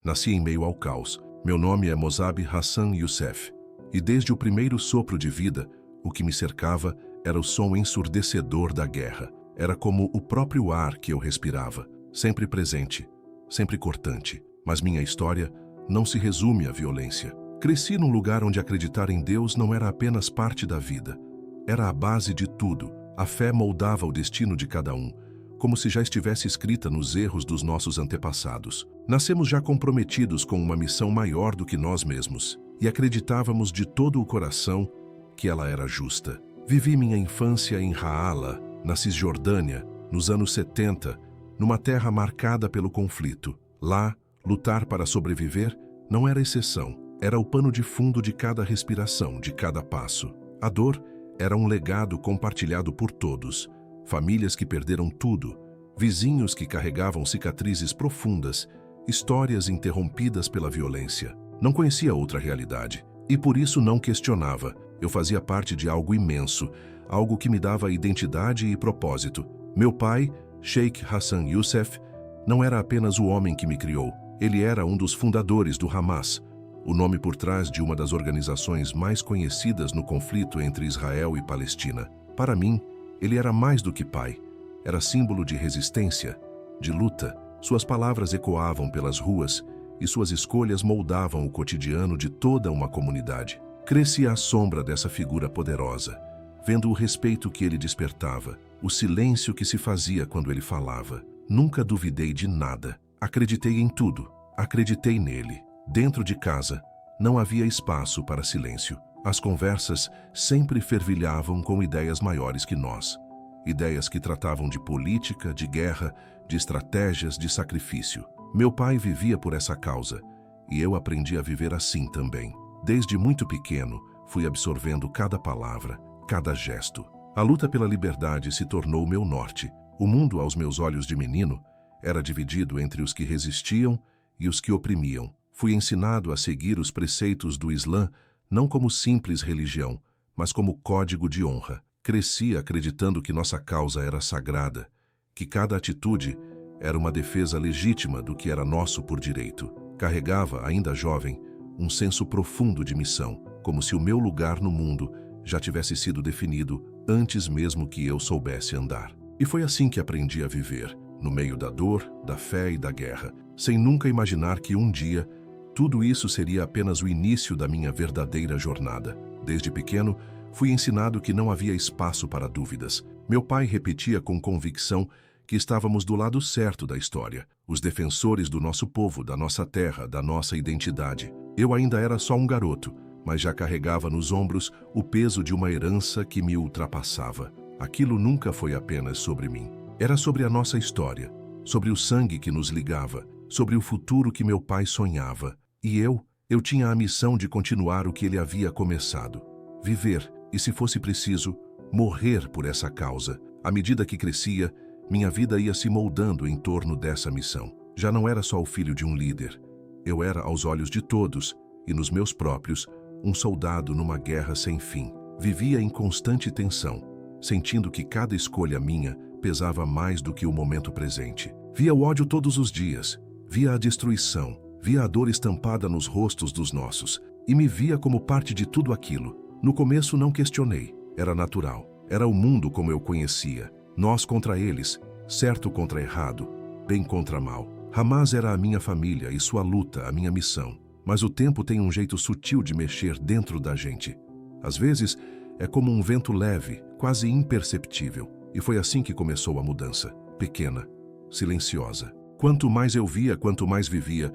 Nasci em meio ao caos. Meu nome é Mosabe Hassan Youssef. E desde o primeiro sopro de vida, o que me cercava era o som ensurdecedor da guerra. Era como o próprio ar que eu respirava, sempre presente, sempre cortante. Mas minha história não se resume à violência. Cresci num lugar onde acreditar em Deus não era apenas parte da vida. Era a base de tudo. A fé moldava o destino de cada um, como se já estivesse escrita nos erros dos nossos antepassados. Nascemos já comprometidos com uma missão maior do que nós mesmos, e acreditávamos de todo o coração que ela era justa. Vivi minha infância em Raala, na Cisjordânia, nos anos 70, numa terra marcada pelo conflito. Lá, lutar para sobreviver não era exceção, era o pano de fundo de cada respiração, de cada passo. A dor era um legado compartilhado por todos. Famílias que perderam tudo, vizinhos que carregavam cicatrizes profundas, histórias interrompidas pela violência. Não conhecia outra realidade, e por isso não questionava. Eu fazia parte de algo imenso, algo que me dava identidade e propósito. Meu pai, Sheikh Hassan Youssef, não era apenas o homem que me criou. Ele era um dos fundadores do Hamas, o nome por trás de uma das organizações mais conhecidas no conflito entre Israel e Palestina. Para mim, ele era mais do que pai. Era símbolo de resistência, de luta. Suas palavras ecoavam pelas ruas e suas escolhas moldavam o cotidiano de toda uma comunidade. Cresci à sombra dessa figura poderosa, vendo o respeito que ele despertava, o silêncio que se fazia quando ele falava. Nunca duvidei de nada. Acreditei em tudo. Acreditei nele. Dentro de casa, não havia espaço para silêncio. As conversas sempre fervilhavam com ideias maiores que nós. Ideias que tratavam de política, de guerra, de estratégias, de sacrifício. Meu pai vivia por essa causa, e eu aprendi a viver assim também. Desde muito pequeno, fui absorvendo cada palavra, cada gesto. A luta pela liberdade se tornou meu norte. O mundo, aos meus olhos de menino, era dividido entre os que resistiam e os que oprimiam. Fui ensinado a seguir os preceitos do Islã, não como simples religião, mas como código de honra. Cresci acreditando que nossa causa era sagrada, que cada atitude era uma defesa legítima do que era nosso por direito. Carregava, ainda jovem, um senso profundo de missão, como se o meu lugar no mundo já tivesse sido definido antes mesmo que eu soubesse andar. E foi assim que aprendi a viver, no meio da dor, da fé e da guerra, sem nunca imaginar que um dia tudo isso seria apenas o início da minha verdadeira jornada. Desde pequeno, fui ensinado que não havia espaço para dúvidas. Meu pai repetia com convicção que estávamos do lado certo da história, os defensores do nosso povo, da nossa terra, da nossa identidade. Eu ainda era só um garoto, mas já carregava nos ombros o peso de uma herança que me ultrapassava. Aquilo nunca foi apenas sobre mim. Era sobre a nossa história, sobre o sangue que nos ligava, sobre o futuro que meu pai sonhava. E eu tinha a missão de continuar o que ele havia começado. Viver, e se fosse preciso, morrer por essa causa. À medida que crescia, minha vida ia se moldando em torno dessa missão. Já não era só o filho de um líder. Eu era, aos olhos de todos, e nos meus próprios, um soldado numa guerra sem fim. Vivia em constante tensão, sentindo que cada escolha minha pesava mais do que o momento presente. Via o ódio todos os dias, via a destruição, via a dor estampada nos rostos dos nossos, e me via como parte de tudo aquilo. No começo não questionei, era natural, era o mundo como eu conhecia. Nós contra eles, certo contra errado, bem contra mal. Hamas era a minha família e sua luta, a minha missão. Mas o tempo tem um jeito sutil de mexer dentro da gente. Às vezes, é como um vento leve, quase imperceptível. E foi assim que começou a mudança. Pequena, silenciosa. Quanto mais eu via, quanto mais vivia,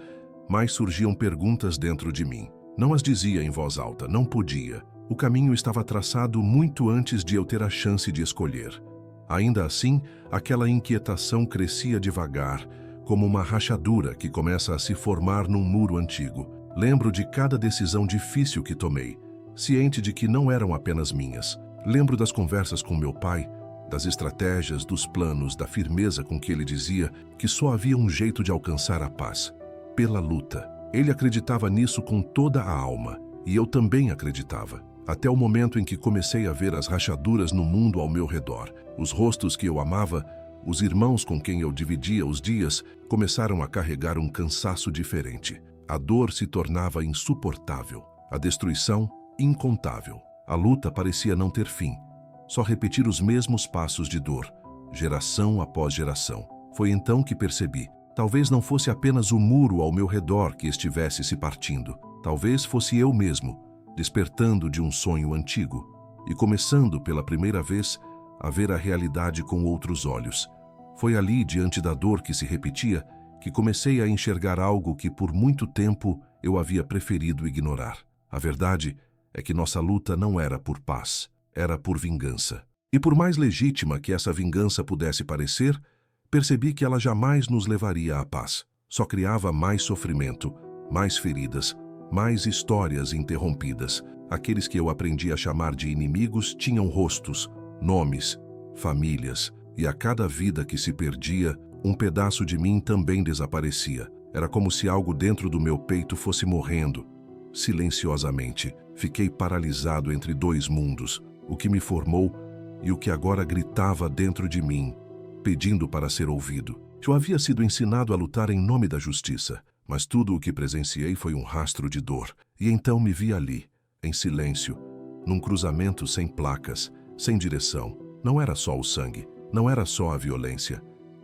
mais surgiam perguntas dentro de mim. Não as dizia em voz alta, não podia. O caminho estava traçado muito antes de eu ter a chance de escolher. Ainda assim, aquela inquietação crescia devagar, como uma rachadura que começa a se formar num muro antigo. Lembro de cada decisão difícil que tomei, ciente de que não eram apenas minhas. Lembro das conversas com meu pai, das estratégias, dos planos, da firmeza com que ele dizia que só havia um jeito de alcançar a paz: pela luta. Ele acreditava nisso com toda a alma, e eu também acreditava. Até o momento em que comecei a ver as rachaduras no mundo ao meu redor. Os rostos que eu amava Os irmãos com quem eu dividia os dias começaram a carregar um cansaço diferente. A dor se tornava insuportável, a destruição incontável. A luta parecia não ter fim, só repetir os mesmos passos de dor, geração após geração. Foi então que percebi, talvez não fosse apenas o muro ao meu redor que estivesse se partindo. Talvez fosse eu mesmo, despertando de um sonho antigo e começando pela primeira vez a ver a realidade com outros olhos. Foi ali, diante da dor que se repetia, que comecei a enxergar algo que por muito tempo eu havia preferido ignorar. A verdade é que nossa luta não era por paz, era por vingança. E por mais legítima que essa vingança pudesse parecer, percebi que ela jamais nos levaria à paz. Só criava mais sofrimento, mais feridas, mais histórias interrompidas. Aqueles que eu aprendi a chamar de inimigos tinham rostos, nomes, famílias, e a cada vida que se perdia, um pedaço de mim também desaparecia. Era como se algo dentro do meu peito fosse morrendo. Silenciosamente, fiquei paralisado entre dois mundos, o que me formou e o que agora gritava dentro de mim, pedindo para ser ouvido. Eu havia sido ensinado a lutar em nome da justiça, mas tudo o que presenciei foi um rastro de dor. E então me vi ali, em silêncio, num cruzamento sem placas, sem direção. Não era só o sangue, não era só a violência.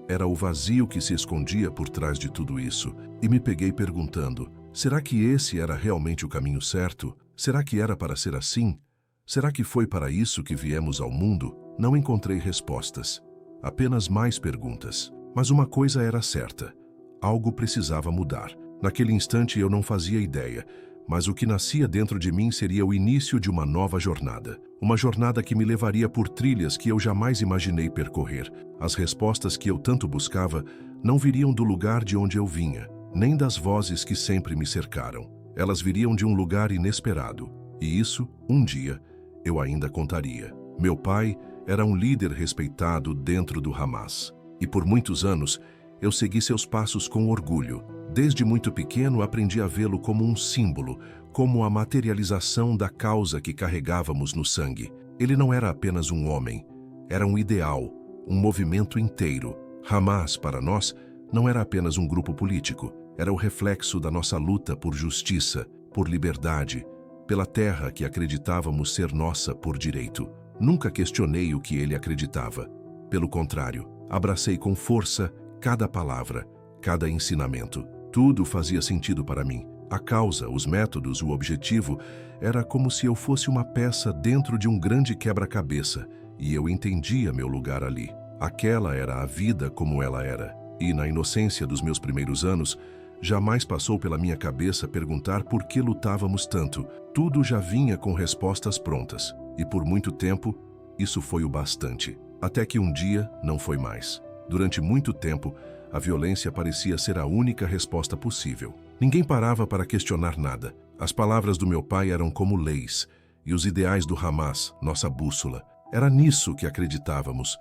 Era o vazio que se escondia por trás de tudo isso. E me peguei perguntando, será que esse era realmente o caminho certo? Será que era para ser assim? Será que foi para isso que viemos ao mundo? Não encontrei respostas, apenas mais perguntas. Mas uma coisa era certa, algo precisava mudar. Naquele instante eu não fazia ideia, mas o que nascia dentro de mim seria o início de uma nova jornada. Uma jornada que me levaria por trilhas que eu jamais imaginei percorrer. As respostas que eu tanto buscava não viriam do lugar de onde eu vinha, nem das vozes que sempre me cercaram. Elas viriam de um lugar inesperado. E isso, um dia, eu ainda contaria. Meu pai era um líder respeitado dentro do Hamas. E por muitos anos, eu segui seus passos com orgulho. Desde muito pequeno, aprendi a vê-lo como um símbolo, como a materialização da causa que carregávamos no sangue. Ele não era apenas um homem, era um ideal, um movimento inteiro. Hamas, para nós, não era apenas um grupo político, era o reflexo da nossa luta por justiça, por liberdade, pela terra que acreditávamos ser nossa por direito. Nunca questionei o que ele acreditava. Pelo contrário, abracei com força cada palavra, cada ensinamento. Tudo fazia sentido para mim. A causa, os métodos, o objetivo, era como se eu fosse uma peça dentro de um grande quebra-cabeça, e eu entendia meu lugar ali. Aquela era a vida como ela era. E na inocência dos meus primeiros anos, jamais passou pela minha cabeça perguntar por que lutávamos tanto. Tudo já vinha com respostas prontas. E por muito tempo, isso foi o bastante. Até que um dia não foi mais. Durante muito tempo, a violência parecia ser a única resposta possível. Ninguém parava para questionar nada. As palavras do meu pai eram como leis, e os ideais do Hamas, nossa bússola. Era nisso que acreditávamos,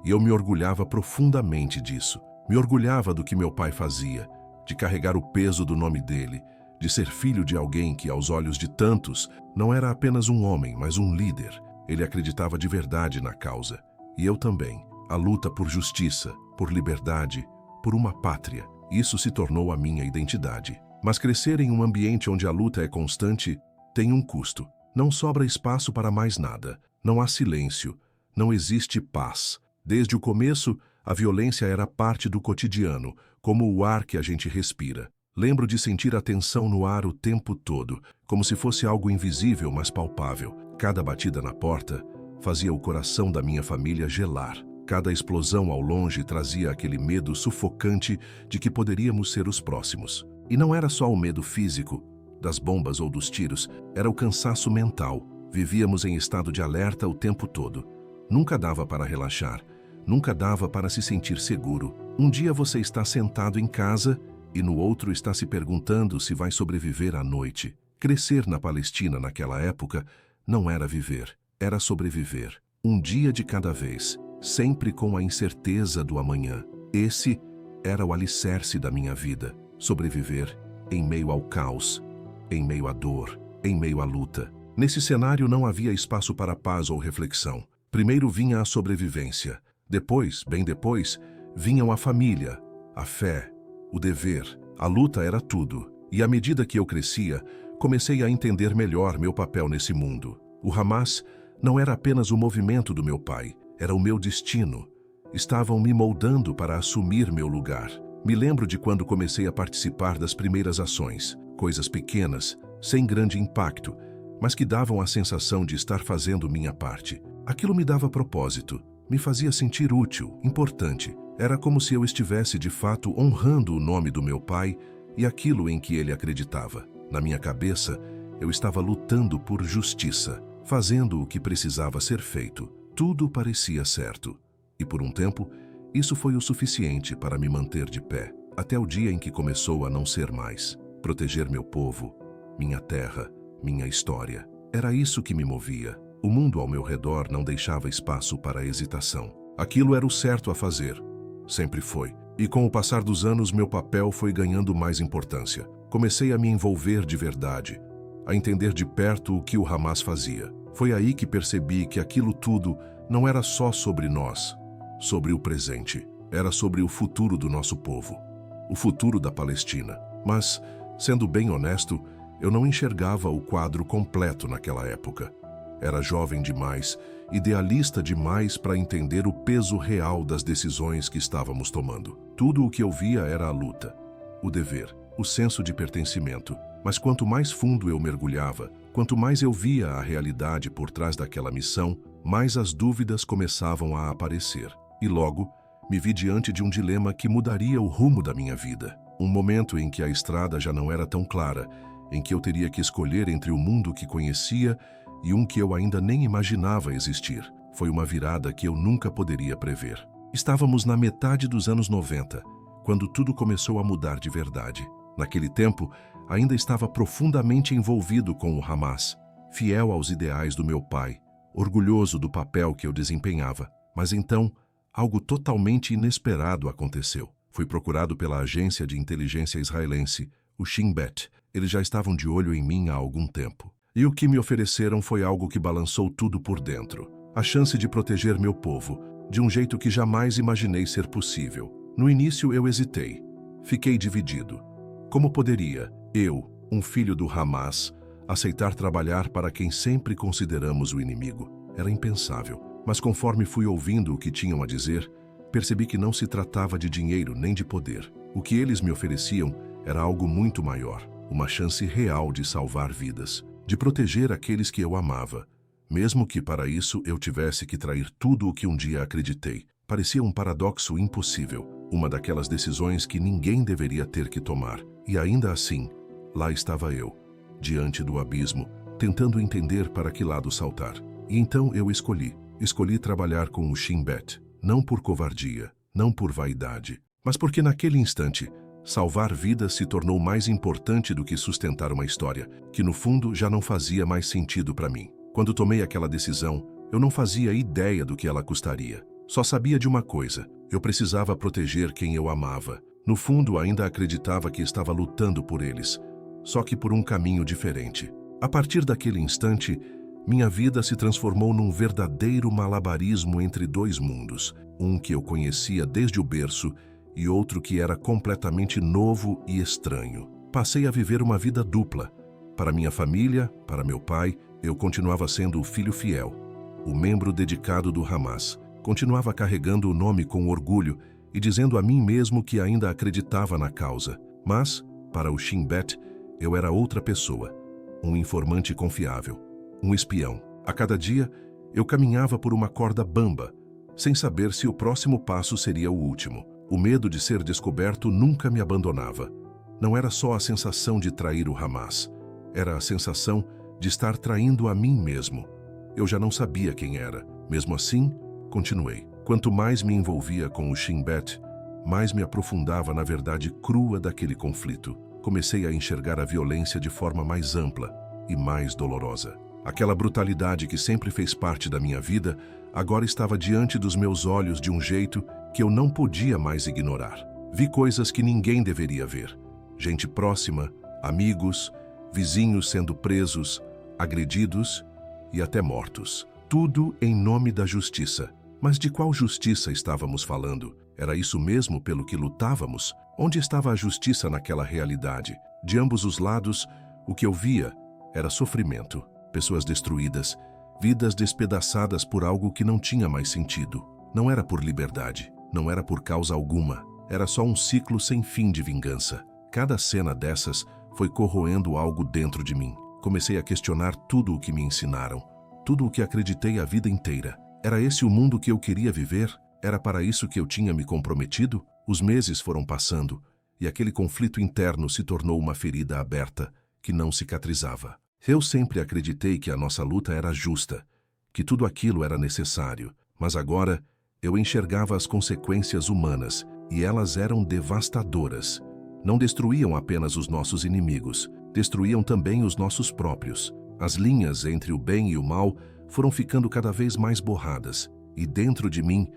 e eu me orgulhava profundamente disso. Me orgulhava do que meu pai fazia, de carregar o peso do nome dele, de ser filho de alguém que, aos olhos de tantos, não era apenas um homem, mas um líder. Ele acreditava de verdade na causa. E eu também. A luta por justiça, por liberdade, por uma pátria. Isso se tornou a minha identidade. Mas crescer em um ambiente onde a luta é constante tem um custo. Não sobra espaço para mais nada. Não há silêncio. Não existe paz. Desde o começo, a violência era parte do cotidiano, como o ar que a gente respira. Lembro de sentir a tensão no ar o tempo todo, como se fosse algo invisível, mas palpável. Cada batida na porta fazia o coração da minha família gelar. Cada explosão ao longe trazia aquele medo sufocante de que poderíamos ser os próximos. E não era só o medo físico, das bombas ou dos tiros, era o cansaço mental. Vivíamos em estado de alerta o tempo todo. Nunca dava para relaxar, nunca dava para se sentir seguro. Um dia você está sentado em casa e no outro está se perguntando se vai sobreviver à noite. Crescer na Palestina naquela época não era viver, era sobreviver. Um dia de cada vez, sempre com a incerteza do amanhã. Esse era o alicerce da minha vida. Sobreviver em meio ao caos, em meio à dor, em meio à luta. Nesse cenário não havia espaço para paz ou reflexão. Primeiro vinha a sobrevivência, Depois, bem depois, vinham a família, a fé, o dever. A luta era tudo. E à medida que eu crescia, comecei a entender melhor meu papel nesse mundo. O Hamas não era apenas o movimento do meu pai, era o meu destino. Estavam me moldando para assumir meu lugar. Me lembro de quando comecei a participar das primeiras ações, coisas pequenas, sem grande impacto, mas que davam a sensação de estar fazendo minha parte. Aquilo me dava propósito, me fazia sentir útil, importante. Era como se eu estivesse de fato honrando o nome do meu pai e aquilo em que ele acreditava. Na minha cabeça, eu estava lutando por justiça, fazendo o que precisava ser feito. Tudo parecia certo. E por um tempo, isso foi o suficiente para me manter de pé, até o dia em que começou a não ser mais. Proteger meu povo, minha terra, minha história. Era isso que me movia. O mundo ao meu redor não deixava espaço para hesitação. Aquilo era o certo a fazer. Sempre foi. E com o passar dos anos, meu papel foi ganhando mais importância. Comecei a me envolver de verdade, a entender de perto o que o Hamas fazia. Foi aí que percebi que aquilo tudo não era só sobre nós, sobre o presente. Era sobre o futuro do nosso povo, o futuro da Palestina. Mas, sendo bem honesto, eu não enxergava o quadro completo naquela época. Era jovem demais, idealista demais para entender o peso real das decisões que estávamos tomando. Tudo o que eu via era a luta, o dever, o senso de pertencimento. Mas quanto mais fundo eu mergulhava, quanto mais eu via a realidade por trás daquela missão, mais as dúvidas começavam a aparecer. E logo, me vi diante de um dilema que mudaria o rumo da minha vida. Um momento em que a estrada já não era tão clara, em que eu teria que escolher entre o mundo que conhecia e um que eu ainda nem imaginava existir. Foi uma virada que eu nunca poderia prever. Estávamos na metade dos anos 90, quando tudo começou a mudar de verdade. Naquele tempo, ainda estava profundamente envolvido com o Hamas, fiel aos ideais do meu pai, orgulhoso do papel que eu desempenhava. Mas então, algo totalmente inesperado aconteceu. Fui procurado pela agência de inteligência israelense, o Shin Bet. Eles já estavam de olho em mim há algum tempo. E o que me ofereceram foi algo que balançou tudo por dentro. A chance de proteger meu povo, de um jeito que jamais imaginei ser possível. No início eu hesitei. Fiquei dividido. Como poderia, eu, um filho do Hamas, aceitar trabalhar para quem sempre consideramos o inimigo? Era impensável. Mas conforme fui ouvindo o que tinham a dizer, percebi que não se tratava de dinheiro nem de poder. O que eles me ofereciam era algo muito maior. Uma chance real de salvar vidas, de proteger aqueles que eu amava, mesmo que para isso eu tivesse que trair tudo o que um dia acreditei. Parecia um paradoxo impossível, uma daquelas decisões que ninguém deveria ter que tomar. E ainda assim, lá estava eu, diante do abismo, tentando entender para que lado saltar. E então eu escolhi trabalhar com o Shin Bet, não por covardia, não por vaidade, mas porque naquele instante, salvar vidas se tornou mais importante do que sustentar uma história, que no fundo já não fazia mais sentido para mim. Quando tomei aquela decisão, eu não fazia ideia do que ela custaria. Só sabia de uma coisa: eu precisava proteger quem eu amava. No fundo, ainda acreditava que estava lutando por eles, só que por um caminho diferente. A partir daquele instante, minha vida se transformou num verdadeiro malabarismo entre dois mundos, um que eu conhecia desde o berço e outro que era completamente novo e estranho. Passei a viver uma vida dupla. Para minha família, para meu pai, eu continuava sendo o filho fiel, o membro dedicado do Hamas. Continuava carregando o nome com orgulho e dizendo a mim mesmo que ainda acreditava na causa. Mas, para o Shin Bet, eu era outra pessoa, um informante confiável, um espião. A cada dia, eu caminhava por uma corda bamba, sem saber se o próximo passo seria o último. O medo de ser descoberto nunca me abandonava. Não era só a sensação de trair o Hamas, era a sensação de estar traindo a mim mesmo. Eu já não sabia quem era. Mesmo assim, continuei. Quanto mais me envolvia com o Shin Bet, mais me aprofundava na verdade crua daquele conflito. Comecei a enxergar a violência de forma mais ampla e mais dolorosa. Aquela brutalidade que sempre fez parte da minha vida, agora estava diante dos meus olhos de um jeito que eu não podia mais ignorar. Vi coisas que ninguém deveria ver. Gente próxima, amigos, vizinhos sendo presos, agredidos e até mortos. Tudo em nome da justiça. Mas de qual justiça estávamos falando? Era isso mesmo pelo que lutávamos? Onde estava a justiça naquela realidade? De ambos os lados, o que eu via era sofrimento, pessoas destruídas, vidas despedaçadas por algo que não tinha mais sentido. Não era por liberdade, não era por causa alguma, era só um ciclo sem fim de vingança. Cada cena dessas foi corroendo algo dentro de mim. Comecei a questionar tudo o que me ensinaram, tudo o que acreditei a vida inteira. Era esse o mundo que eu queria viver? Era para isso que eu tinha me comprometido? Os meses foram passando e aquele conflito interno se tornou uma ferida aberta que não cicatrizava. Eu sempre acreditei que a nossa luta era justa, que tudo aquilo era necessário, mas agora eu enxergava as consequências humanas e elas eram devastadoras. Não destruíam apenas os nossos inimigos, destruíam também os nossos próprios. As linhas entre o bem e o mal foram ficando cada vez mais borradas, e dentro de mim,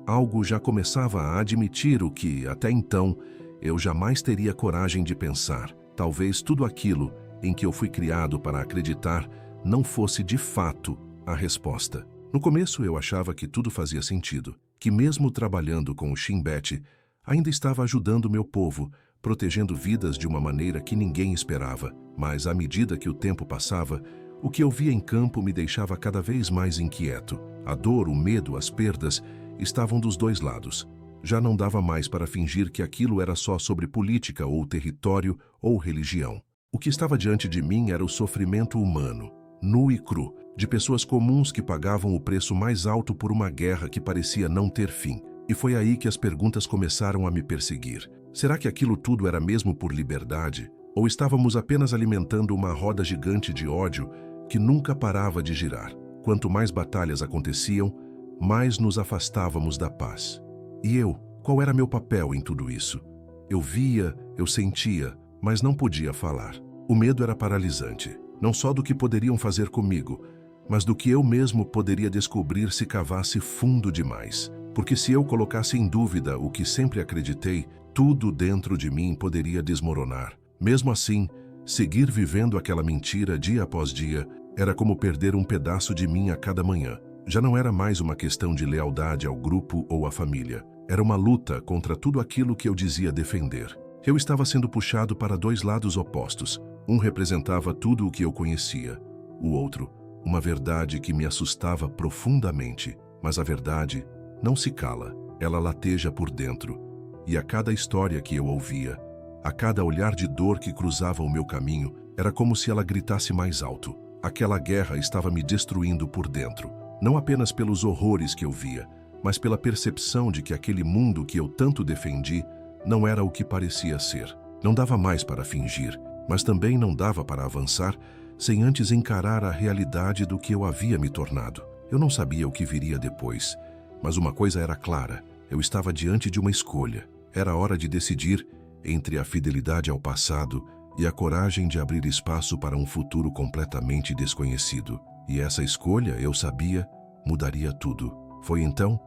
algo já começava a admitir o que, até então, eu jamais teria coragem de pensar. Talvez tudo aquilo em que eu fui criado para acreditar não fosse de fato a resposta. No começo eu achava que tudo fazia sentido, que mesmo trabalhando com o Shin Bet, ainda estava ajudando meu povo, protegendo vidas de uma maneira que ninguém esperava. Mas à medida que o tempo passava, o que eu via em campo me deixava cada vez mais inquieto. A dor, o medo, as perdas estavam dos dois lados. Já não dava mais para fingir que aquilo era só sobre política ou território ou religião. O que estava diante de mim era o sofrimento humano, nu e cru, de pessoas comuns que pagavam o preço mais alto por uma guerra que parecia não ter fim. E foi aí que as perguntas começaram a me perseguir. Será que aquilo tudo era mesmo por liberdade? Ou estávamos apenas alimentando uma roda gigante de ódio que nunca parava de girar? Quanto mais batalhas aconteciam, mais nos afastávamos da paz. E eu? Qual era meu papel em tudo isso? Eu via, eu sentia, mas não podia falar. O medo era paralisante, não só do que poderiam fazer comigo, mas do que eu mesmo poderia descobrir se cavasse fundo demais. Porque se eu colocasse em dúvida o que sempre acreditei, tudo dentro de mim poderia desmoronar. Mesmo assim, seguir vivendo aquela mentira dia após dia era como perder um pedaço de mim a cada manhã. Já não era mais uma questão de lealdade ao grupo ou à família. Era uma luta contra tudo aquilo que eu dizia defender. Eu estava sendo puxado para dois lados opostos. Um representava tudo o que eu conhecia. O outro, uma verdade que me assustava profundamente. Mas a verdade não se cala, ela lateja por dentro. E a cada história que eu ouvia, a cada olhar de dor que cruzava o meu caminho, era como se ela gritasse mais alto. Aquela guerra estava me destruindo por dentro. Não apenas pelos horrores que eu via, mas pela percepção de que aquele mundo que eu tanto defendi não era o que parecia ser. Não dava mais para fingir, mas também não dava para avançar sem antes encarar a realidade do que eu havia me tornado. Eu não sabia o que viria depois, mas uma coisa era clara: eu estava diante de uma escolha. Era hora de decidir entre a fidelidade ao passado e a coragem de abrir espaço para um futuro completamente desconhecido. E essa escolha, eu sabia, mudaria tudo. Foi então,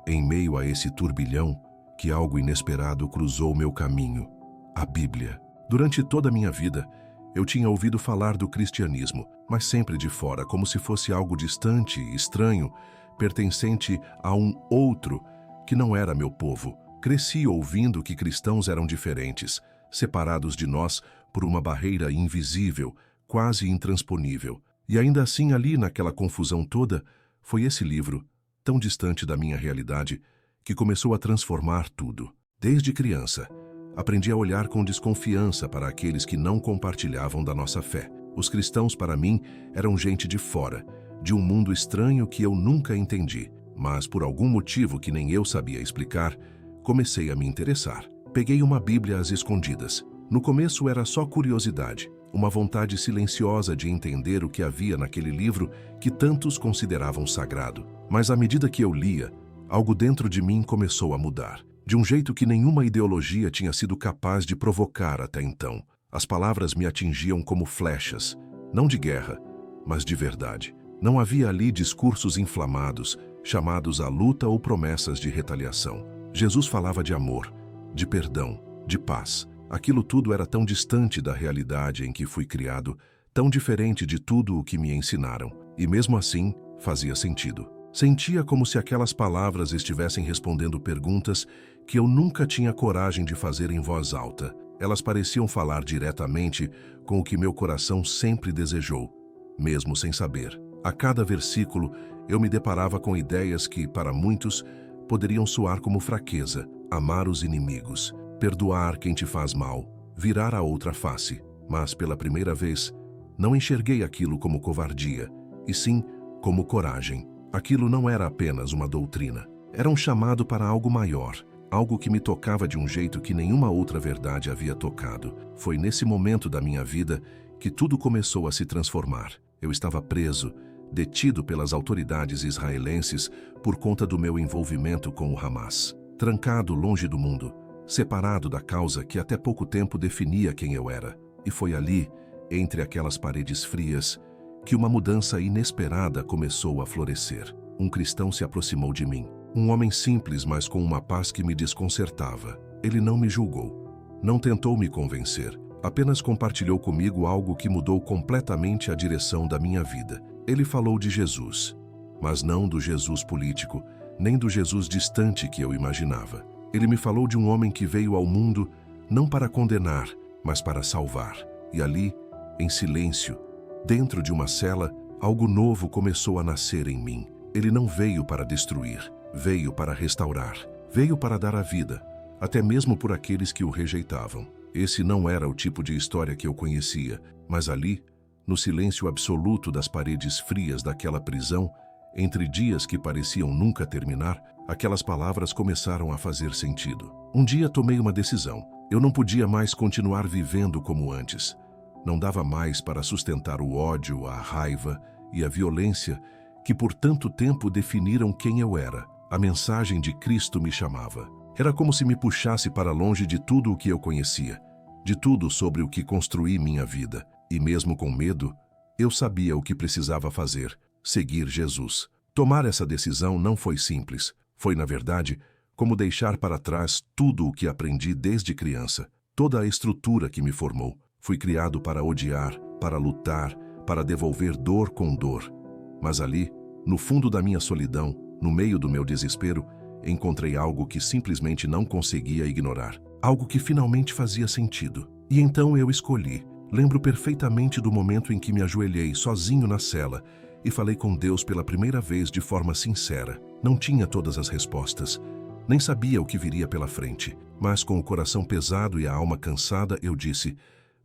em meio a esse turbilhão, que algo inesperado cruzou meu caminho: a Bíblia. Durante toda a minha vida, eu tinha ouvido falar do cristianismo, mas sempre de fora, como se fosse algo distante, estranho, pertencente a um outro que não era meu povo. Cresci ouvindo que cristãos eram diferentes, separados de nós por uma barreira invisível, quase intransponível. E ainda assim, ali naquela confusão toda, foi esse livro, tão distante da minha realidade, que começou a transformar tudo. Desde criança, aprendi a olhar com desconfiança para aqueles que não compartilhavam da nossa fé. Os cristãos, para mim, eram gente de fora, de um mundo estranho que eu nunca entendi. Mas, por algum motivo que nem eu sabia explicar, comecei a me interessar. Peguei uma Bíblia às escondidas. No começo era só curiosidade, uma vontade silenciosa de entender o que havia naquele livro que tantos consideravam sagrado. Mas à medida que eu lia, algo dentro de mim começou a mudar, de um jeito que nenhuma ideologia tinha sido capaz de provocar até então. As palavras me atingiam como flechas, não de guerra, mas de verdade. Não havia ali discursos inflamados, chamados à luta ou promessas de retaliação. Jesus falava de amor, de perdão, de paz. Aquilo tudo era tão distante da realidade em que fui criado, tão diferente de tudo o que me ensinaram. E mesmo assim, fazia sentido. Sentia como se aquelas palavras estivessem respondendo perguntas que eu nunca tinha coragem de fazer em voz alta. Elas pareciam falar diretamente com o que meu coração sempre desejou, mesmo sem saber. A cada versículo, eu me deparava com ideias que, para muitos, poderiam soar como fraqueza: amar os inimigos, perdoar quem te faz mal, virar a outra face. Mas, pela primeira vez, não enxerguei aquilo como covardia, e sim como coragem. Aquilo não era apenas uma doutrina. Era um chamado para algo maior, algo que me tocava de um jeito que nenhuma outra verdade havia tocado. Foi nesse momento da minha vida que tudo começou a se transformar. Eu estava preso, detido pelas autoridades israelenses por conta do meu envolvimento com o Hamas. Trancado longe do mundo, separado da causa que até pouco tempo definia quem eu era. E foi ali, entre aquelas paredes frias, que uma mudança inesperada começou a florescer. Um cristão se aproximou de mim. Um homem simples, mas com uma paz que me desconcertava. Ele não me julgou. Não tentou me convencer. Apenas compartilhou comigo algo que mudou completamente a direção da minha vida. Ele falou de Jesus, mas não do Jesus político, nem do Jesus distante que eu imaginava. Ele me falou de um homem que veio ao mundo não para condenar, mas para salvar. E ali, em silêncio, dentro de uma cela, algo novo começou a nascer em mim. Ele não veio para destruir, veio para restaurar, veio para dar a vida, até mesmo por aqueles que o rejeitavam. Esse não era o tipo de história que eu conhecia, mas ali, no silêncio absoluto das paredes frias daquela prisão, entre dias que pareciam nunca terminar, aquelas palavras começaram a fazer sentido. Um dia tomei uma decisão. Eu não podia mais continuar vivendo como antes. Não dava mais para sustentar o ódio, a raiva e a violência que por tanto tempo definiram quem eu era. A mensagem de Cristo me chamava. Era como se me puxasse para longe de tudo o que eu conhecia, de tudo sobre o que construí minha vida. E mesmo com medo, eu sabia o que precisava fazer: seguir Jesus. Tomar essa decisão não foi simples. Foi, na verdade, como deixar para trás tudo o que aprendi desde criança, toda a estrutura que me formou. Fui criado para odiar, para lutar, para devolver dor com dor. Mas ali, no fundo da minha solidão, no meio do meu desespero, encontrei algo que simplesmente não conseguia ignorar. Algo que finalmente fazia sentido. E então eu escolhi. Lembro perfeitamente do momento em que me ajoelhei sozinho na cela e falei com Deus pela primeira vez de forma sincera. Não tinha todas as respostas, nem sabia o que viria pela frente, mas com o coração pesado e a alma cansada eu disse: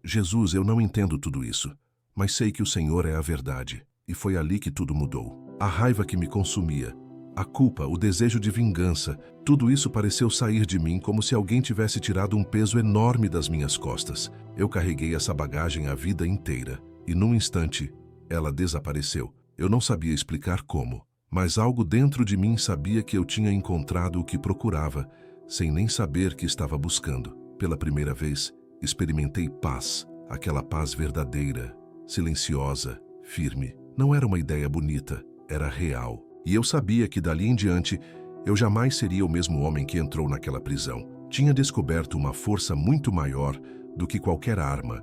Jesus, eu não entendo tudo isso, mas sei que o Senhor é a verdade. E foi ali que tudo mudou. A raiva que me consumia, a culpa, o desejo de vingança, tudo isso pareceu sair de mim como se alguém tivesse tirado um peso enorme das minhas costas. Eu carreguei essa bagagem a vida inteira, e num instante, ela desapareceu. Eu não sabia explicar como, mas algo dentro de mim sabia que eu tinha encontrado o que procurava, sem nem saber que estava buscando. Pela primeira vez, experimentei paz, aquela paz verdadeira, silenciosa, firme. Não era uma ideia bonita, era real. E eu sabia que dali em diante, eu jamais seria o mesmo homem que entrou naquela prisão. Tinha descoberto uma força muito maior do que qualquer arma,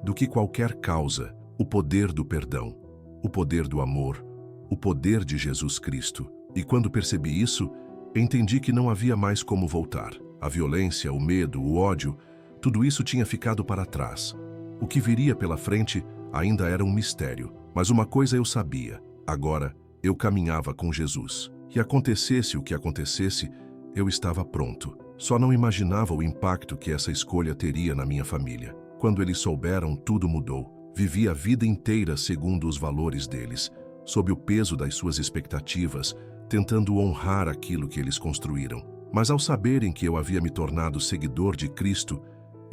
do que qualquer causa: o poder do perdão, o poder do amor, o poder de Jesus Cristo. E quando percebi isso, entendi que não havia mais como voltar. A violência, o medo, o ódio, tudo isso tinha ficado para trás. O que viria pela frente ainda era um mistério. Mas uma coisa eu sabia: agora eu caminhava com Jesus. E acontecesse o que acontecesse, eu estava pronto. Só não imaginava o impacto que essa escolha teria na minha família. Quando eles souberam, tudo mudou. Vivi a vida inteira segundo os valores deles, sob o peso das suas expectativas, tentando honrar aquilo que eles construíram. Mas ao saberem que eu havia me tornado seguidor de Cristo,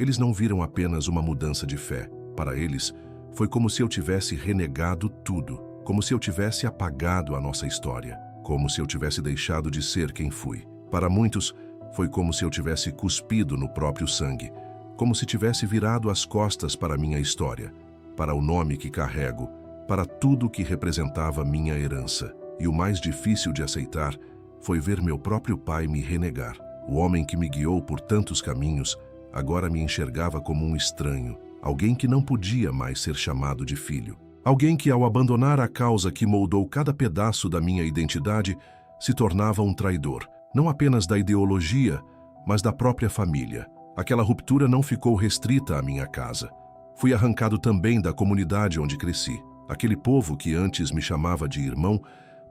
eles não viram apenas uma mudança de fé. Para eles, foi como se eu tivesse renegado tudo, como se eu tivesse apagado a nossa história, como se eu tivesse deixado de ser quem fui. Para muitos, foi como se eu tivesse cuspido no próprio sangue, como se tivesse virado as costas para minha história, para o nome que carrego, para tudo que representava minha herança. E o mais difícil de aceitar foi ver meu próprio pai me renegar. O homem que me guiou por tantos caminhos agora me enxergava como um estranho, alguém que não podia mais ser chamado de filho. Alguém que, ao abandonar a causa que moldou cada pedaço da minha identidade, se tornava um traidor, não apenas da ideologia, mas da própria família. Aquela ruptura não ficou restrita à minha casa. Fui arrancado também da comunidade onde cresci. Aquele povo que antes me chamava de irmão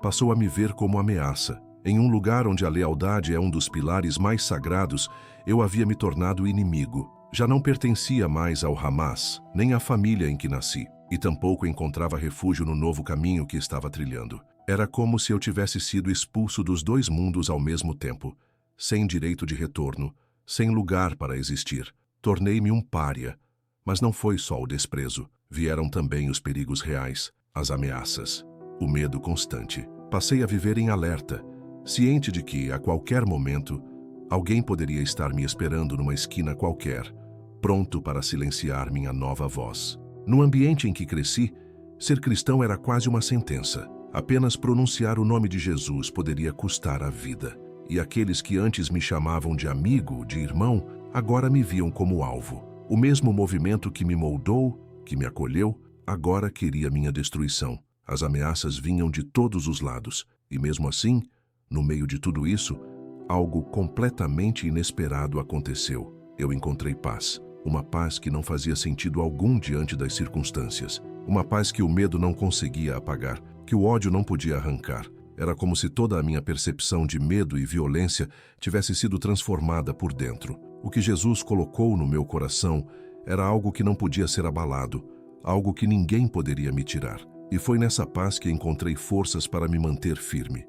passou a me ver como ameaça. Em um lugar onde a lealdade é um dos pilares mais sagrados, eu havia me tornado inimigo. Já não pertencia mais ao Hamas, nem à família em que nasci, e tampouco encontrava refúgio no novo caminho que estava trilhando. Era como se eu tivesse sido expulso dos dois mundos ao mesmo tempo, sem direito de retorno, sem lugar para existir. Tornei-me um pária. Mas não foi só o desprezo. Vieram também os perigos reais, as ameaças, o medo constante. Passei a viver em alerta, ciente de que, a qualquer momento, alguém poderia estar me esperando numa esquina qualquer, pronto para silenciar minha nova voz. No ambiente em que cresci, ser cristão era quase uma sentença. Apenas pronunciar o nome de Jesus poderia custar a vida. E aqueles que antes me chamavam de amigo, de irmão, agora me viam como alvo. O mesmo movimento que me moldou, que me acolheu, agora queria minha destruição. As ameaças vinham de todos os lados. E mesmo assim, no meio de tudo isso, algo completamente inesperado aconteceu. Eu encontrei paz. Uma paz que não fazia sentido algum diante das circunstâncias. Uma paz que o medo não conseguia apagar, que o ódio não podia arrancar. Era como se toda a minha percepção de medo e violência tivesse sido transformada por dentro. O que Jesus colocou no meu coração era algo que não podia ser abalado, algo que ninguém poderia me tirar. E foi nessa paz que encontrei forças para me manter firme.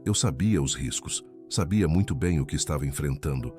Eu sabia os riscos, sabia muito bem o que estava enfrentando,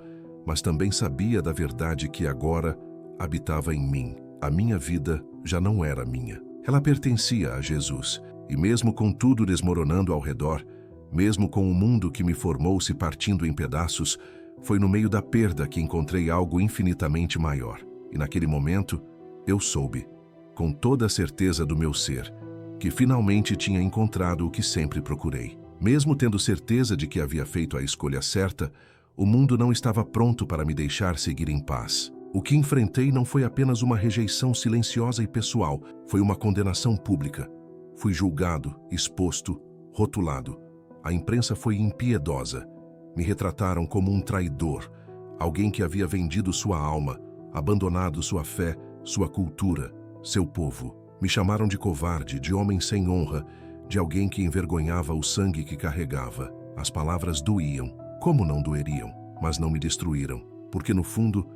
mas também sabia da verdade que agora habitava em mim. A minha vida já não era minha. Ela pertencia a Jesus. E mesmo com tudo desmoronando ao redor, mesmo com o mundo que me formou se partindo em pedaços, foi no meio da perda que encontrei algo infinitamente maior. E naquele momento, eu soube, com toda a certeza do meu ser, que finalmente tinha encontrado o que sempre procurei. Mesmo tendo certeza de que havia feito a escolha certa, o mundo não estava pronto para me deixar seguir em paz. O que enfrentei não foi apenas uma rejeição silenciosa e pessoal, foi uma condenação pública. Fui julgado, exposto, rotulado. A imprensa foi impiedosa. Me retrataram como um traidor, alguém que havia vendido sua alma, abandonado sua fé, sua cultura, seu povo. Me chamaram de covarde, de homem sem honra, de alguém que envergonhava o sangue que carregava. As palavras doíam, como não doeriam, mas não me destruíram, porque no fundo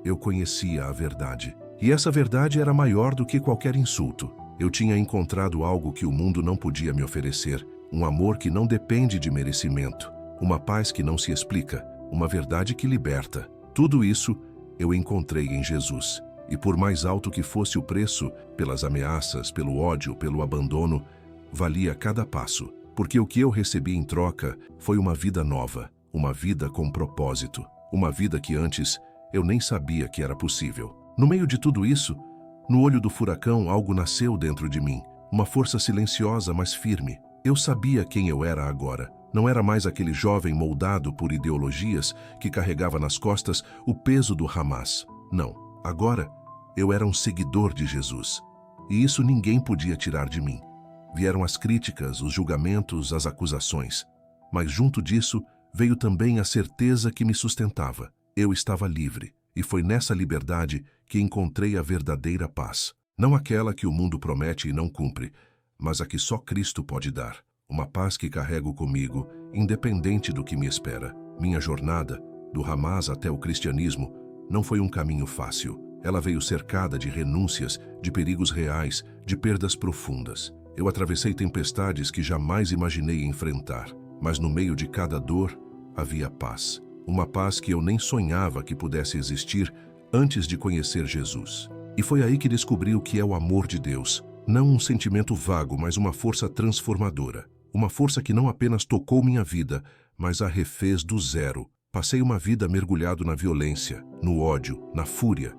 eu conhecia a verdade. E essa verdade era maior do que qualquer insulto. Eu tinha encontrado algo que o mundo não podia me oferecer, um amor que não depende de merecimento, uma paz que não se explica, uma verdade que liberta. Tudo isso eu encontrei em Jesus. E por mais alto que fosse o preço, pelas ameaças, pelo ódio, pelo abandono, valia cada passo, porque o que eu recebi em troca foi uma vida nova, uma vida com propósito, uma vida que antes eu nem sabia que era possível. No meio de tudo isso, no olho do furacão, algo nasceu dentro de mim, uma força silenciosa, mas firme. Eu sabia quem eu era agora. Não era mais aquele jovem moldado por ideologias que carregava nas costas o peso do Hamas. Não, agora eu era um seguidor de Jesus. E isso ninguém podia tirar de mim. Vieram as críticas, os julgamentos, as acusações. Mas junto disso veio também a certeza que me sustentava. Eu estava livre. E foi nessa liberdade que encontrei a verdadeira paz. Não aquela que o mundo promete e não cumpre, mas a que só Cristo pode dar. Uma paz que carrego comigo, independente do que me espera. Minha jornada, do Hamas até o cristianismo, não foi um caminho fácil. Ela veio cercada de renúncias, de perigos reais, de perdas profundas. Eu atravessei tempestades que jamais imaginei enfrentar, mas no meio de cada dor havia paz. Uma paz que eu nem sonhava que pudesse existir antes de conhecer Jesus. E foi aí que descobri o que é o amor de Deus. Não um sentimento vago, mas uma força transformadora. Uma força que não apenas tocou minha vida, mas a refez do zero. Passei uma vida mergulhado na violência, no ódio, na fúria.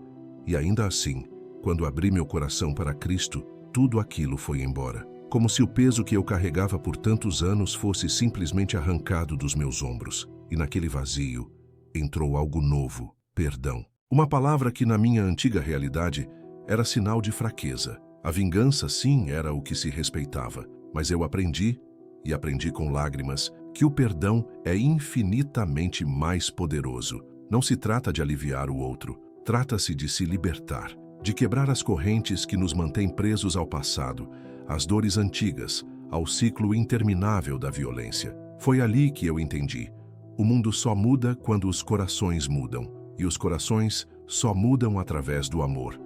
E ainda assim, quando abri meu coração para Cristo, tudo aquilo foi embora. Como se o peso que eu carregava por tantos anos fosse simplesmente arrancado dos meus ombros. E naquele vazio entrou algo novo, perdão. Uma palavra que na minha antiga realidade era sinal de fraqueza. A vingança, sim, era o que se respeitava, mas eu aprendi, e aprendi com lágrimas, que o perdão é infinitamente mais poderoso. Não se trata de aliviar o outro, trata-se de se libertar, de quebrar as correntes que nos mantêm presos ao passado, às dores antigas, ao ciclo interminável da violência. Foi ali que eu entendi. O mundo só muda quando os corações mudam, e os corações só mudam através do amor,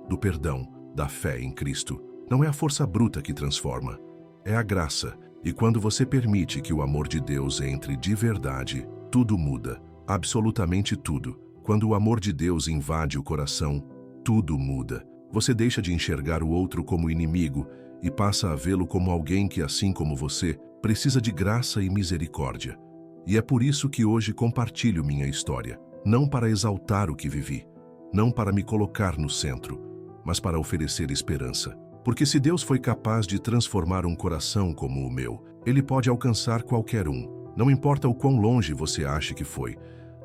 do perdão, da fé em Cristo. Não é a força bruta que transforma, é a graça. E quando você permite que o amor de Deus entre de verdade, tudo muda, absolutamente tudo. Quando o amor de Deus invade o coração, tudo muda. Você deixa de enxergar o outro como inimigo e passa a vê-lo como alguém que, assim como você, precisa de graça e misericórdia. E é por isso que hoje compartilho minha história, não para exaltar o que vivi, não para me colocar no centro, mas para oferecer esperança. Porque se Deus foi capaz de transformar um coração como o meu, Ele pode alcançar qualquer um. Não importa o quão longe você ache que foi,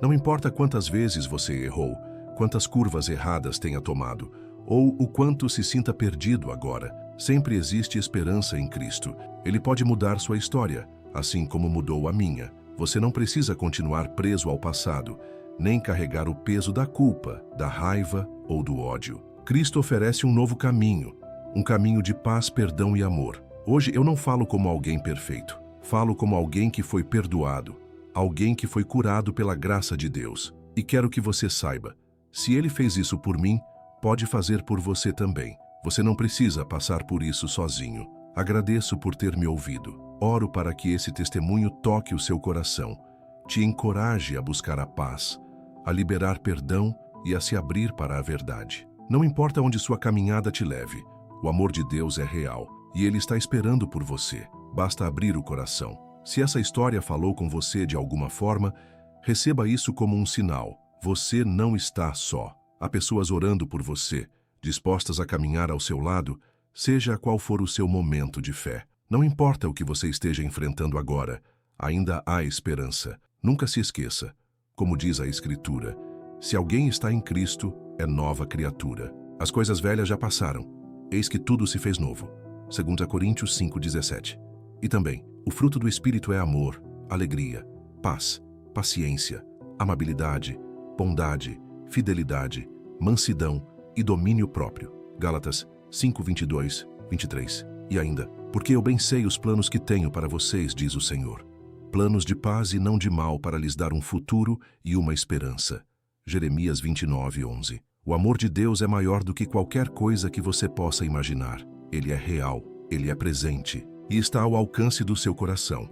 não importa quantas vezes você errou, quantas curvas erradas tenha tomado, ou o quanto se sinta perdido agora, sempre existe esperança em Cristo. Ele pode mudar sua história, assim como mudou a minha. Você não precisa continuar preso ao passado, nem carregar o peso da culpa, da raiva ou do ódio. Cristo oferece um novo caminho, um caminho de paz, perdão e amor. Hoje eu não falo como alguém perfeito, falo como alguém que foi perdoado, alguém que foi curado pela graça de Deus. E quero que você saiba, se Ele fez isso por mim, pode fazer por você também. Você não precisa passar por isso sozinho. Agradeço por ter me ouvido. Oro para que esse testemunho toque o seu coração, te encoraje a buscar a paz, a liberar perdão e a se abrir para a verdade. Não importa onde sua caminhada te leve, o amor de Deus é real e Ele está esperando por você. Basta abrir o coração. Se essa história falou com você de alguma forma, receba isso como um sinal. Você não está só. Há pessoas orando por você, dispostas a caminhar ao seu lado, seja qual for o seu momento de fé. Não importa o que você esteja enfrentando agora, ainda há esperança. Nunca se esqueça, como diz a Escritura, se alguém está em Cristo, é nova criatura. As coisas velhas já passaram. Eis que tudo se fez novo. 2 Coríntios 5:17. E também, o fruto do Espírito é amor, alegria, paz, paciência, amabilidade, bondade, fidelidade, mansidão e domínio próprio. Gálatas 5:22, 23. E ainda, porque eu bem sei os planos que tenho para vocês, diz o Senhor. Planos de paz e não de mal, para lhes dar um futuro e uma esperança. Jeremias 29:11. O amor de Deus é maior do que qualquer coisa que você possa imaginar. Ele é real, Ele é presente e está ao alcance do seu coração.